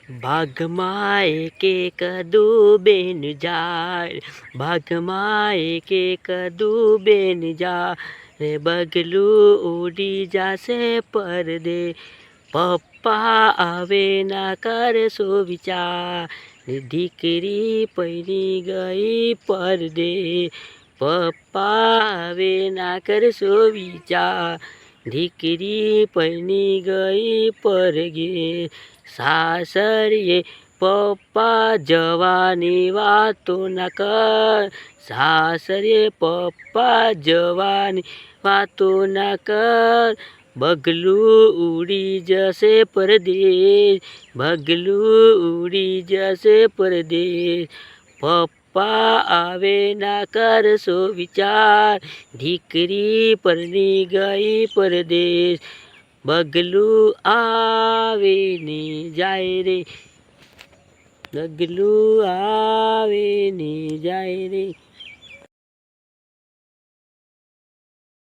ભાગમાં એક દુબેન જાય, ભાગમાં એક દુબેન જાય, રે બગલું ઉડી જાશે પરદે, પપ્પા આવે ના કરશો વિચાર, દીકરી પૈણી ગઈ પરદે, પપ્પા આવે ના કરશો વિચાર, દીકરી પૈણી ગઈ પરગે. સાસરીએ પપ્પા જવાની વાતો ના કર, સાસરીએ પપ્પા જવાની વાતો ના કર, બગલું ઉડી જશે પરદેશ, બગલું ઉડી જશે પરદેશ, પપ્પા આવે ના કરશો વિચાર, દીકરી પરણી ગઈ પરદેશ, બગલું આવે ને જાય રે, બગલું આવે ને જાય રે.